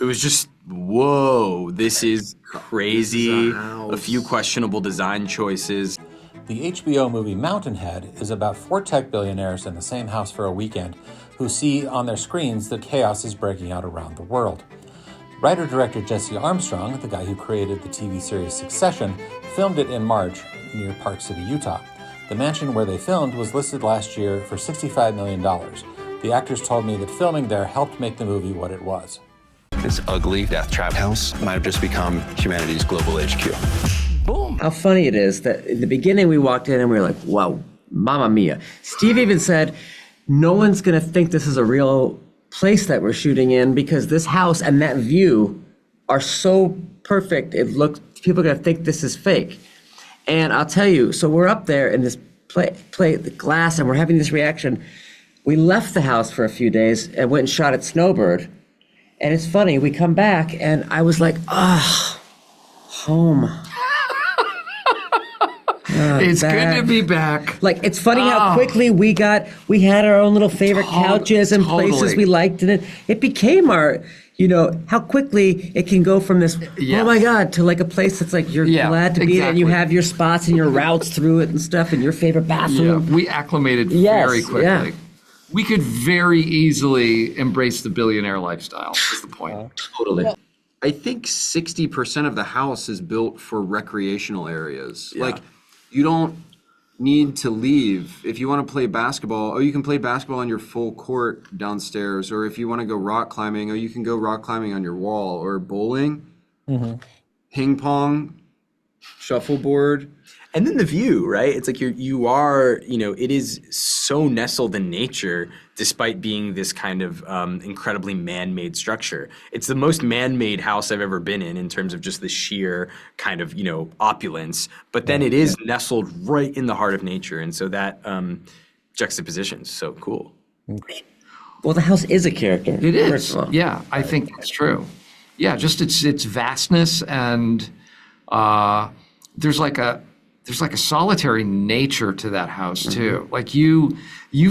It was just, whoa, this is crazy. A few questionable design choices. The HBO movie Mountainhead is about 4 tech billionaires in the same house for a weekend who see on their screens that chaos is breaking out around the world. Writer-director Jesse Armstrong, the guy who created the TV series Succession, filmed it in March near Park City, Utah. The mansion where they filmed was listed last year for $65 million. The actors told me that filming there helped make the movie what it was. This ugly death trap house might have just become humanity's global HQ. Boom. How funny it is that in the beginning we walked in and we were like, wow, mamma mia. Steve even said, no one's going to think this is a real place that we're shooting in because this house and that view are so perfect. It looks, people are going to think this is fake. And I'll tell you, so we're up there in this the glass and we're having this reaction. We left the house for a few days and went and shot at Snowbird. And it's funny, we come back and I was like, home. It's back. Good to be back. Like, it's funny how quickly we had our own little favorite couches and places we liked. And it became our, how quickly it can go from this, oh my God, to like a place that's like, you're glad to be there and you have your spots and your routes through it and stuff and your favorite bathroom. Yeah, we acclimated very quickly. Yeah. We could very easily embrace the billionaire lifestyle, is the point. Totally. I think 60% of the house is built for recreational areas. Yeah. Like, you don't need to leave. If you want to play basketball, you can play basketball on your full court downstairs. Or if you want to go rock climbing, you can go rock climbing on your wall. Or bowling, ping pong, shuffleboard. And then the view, right? It's like you are, it is so nestled in nature despite being this kind of incredibly man-made structure. It's the most man-made house I've ever been in terms of just the sheer kind of, opulence. But then it is nestled right in the heart of nature. And so that juxtaposition is so cool. Well, the house is a character. It is. Yeah, I think that's true. Yeah, just its vastness and there's like a solitary nature to that house too. Like you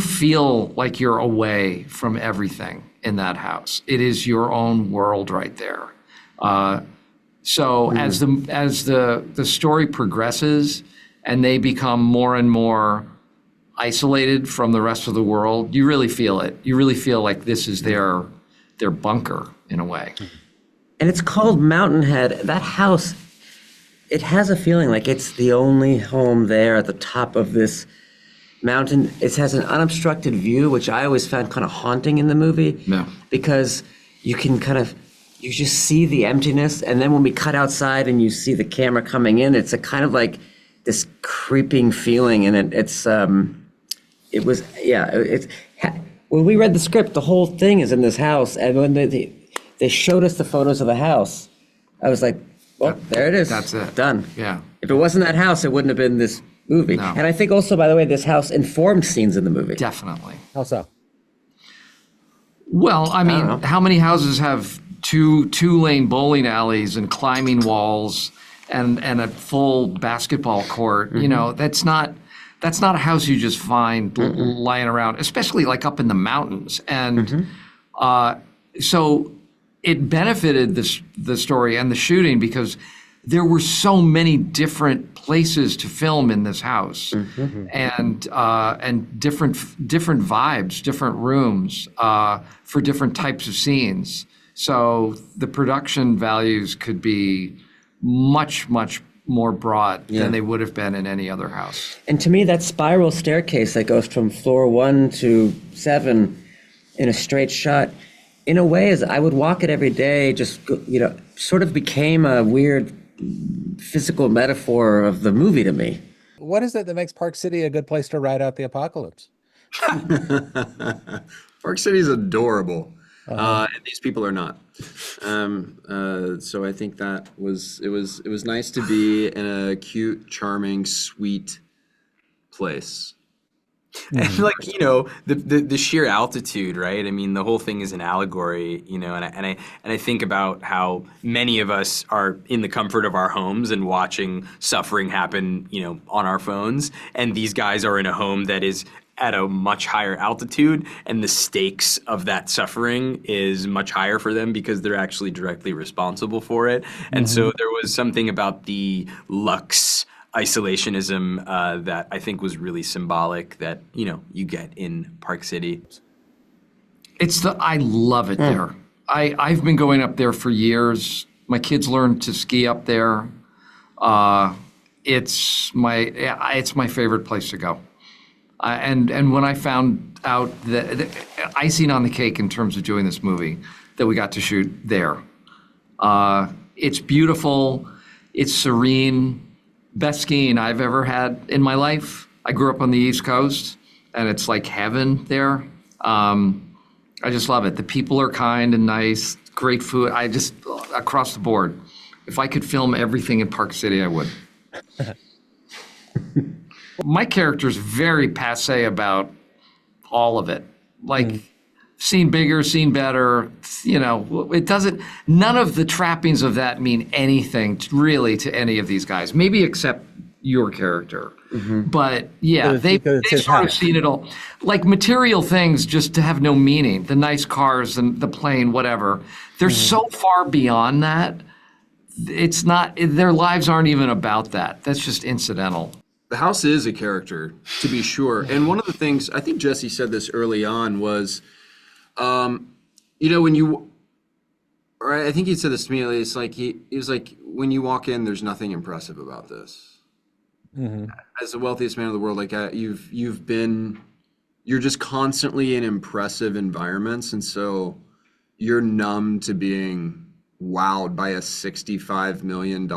feel like you're away from everything in that house. It is your own world right there. So as the story progresses and they become more and more isolated from the rest of the world, you really feel it. You really feel like this is their bunker in a way. And it's called Mountainhead. That house, it has a feeling like it's the only home there at the top of this mountain. It has an unobstructed view, which I always found kind of haunting in the movie. Yeah. Because you can you just see the emptiness. And then when we cut outside and you see the camera coming in, it's a kind of like this creeping feeling. And when we read the script, the whole thing is in this house. And when they showed us the photos of the house, I was like, well, there it is. That's it. Done. Yeah. If it wasn't that house, it wouldn't have been this movie. No. And I think also, by the way, this house informed scenes in the movie. Definitely. How so? Well, I mean, how many houses have two-lane bowling alleys and climbing walls and a full basketball court? That's not a house you just find lying around, especially like up in the mountains. And so it benefited the story and the shooting because there were so many different places to film in this house, and different vibes, different rooms for different types of scenes. So the production values could be much, much more broad than they would have been in any other house. And to me, that spiral staircase that goes from floor 1 to 7 in a straight shot, in a way, as I would walk it every day, just, sort of became a weird physical metaphor of the movie to me. What is it that makes Park City a good place to ride out the apocalypse? Park City's adorable. And these people are not. So I think it was nice to be in a cute, charming, sweet place. And the sheer altitude, right? I mean, the whole thing is an allegory, and I think about how many of us are in the comfort of our homes and watching suffering happen, on our phones, and these guys are in a home that is at a much higher altitude, and the stakes of that suffering is much higher for them because they're actually directly responsible for it. And so there was something about the luxe isolationism that I think was really symbolic that, you know, you get in Park City. I love it there. I've been going up there for years. My kids learned to ski up there. It's my favorite place to go. And when I found out that the icing on the cake in terms of doing this movie, that we got to shoot there. It's beautiful. It's serene. Best skiing I've ever had in my life. I grew up on the East Coast, and it's like heaven there. I just love it. The people are kind and nice, great food. Across the board. If I could film everything in Park City, I would. My character's very passé about all of it. Like, seen bigger, seen better, you know, none of the trappings of that mean anything really to any of these guys, maybe except your character. But yeah, they've sort of seen it all. Like material things just to have no meaning, the nice cars and the plane, whatever. They're so far beyond that. It's not, their lives aren't even about that. That's just incidental. The house is a character, to be sure. And one of the things, I think Jesse said this early on, was, you know, I think he said this to me, it's like, he was like, when you walk in, there's nothing impressive about this. As the wealthiest man in the world, like you're just constantly in impressive environments. And so you're numb to being wowed by a $65 million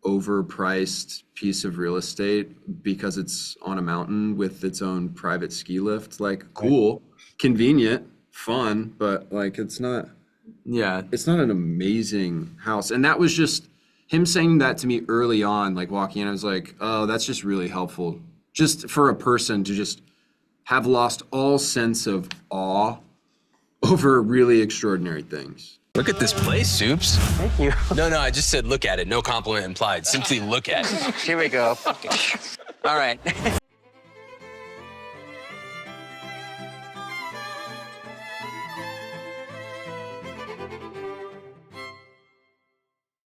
overpriced piece of real estate because it's on a mountain with its own private ski lift. Like, cool, convenient, fun, but like it's not an amazing house. And that was just him saying that to me early on, like walking in. I was like, oh, that's just really helpful, just for a person to just have lost all sense of awe over really extraordinary things. Look at this place, Soups. Thank you. No, I just said look at it. No compliment implied. Simply look at it. Here we go. All right.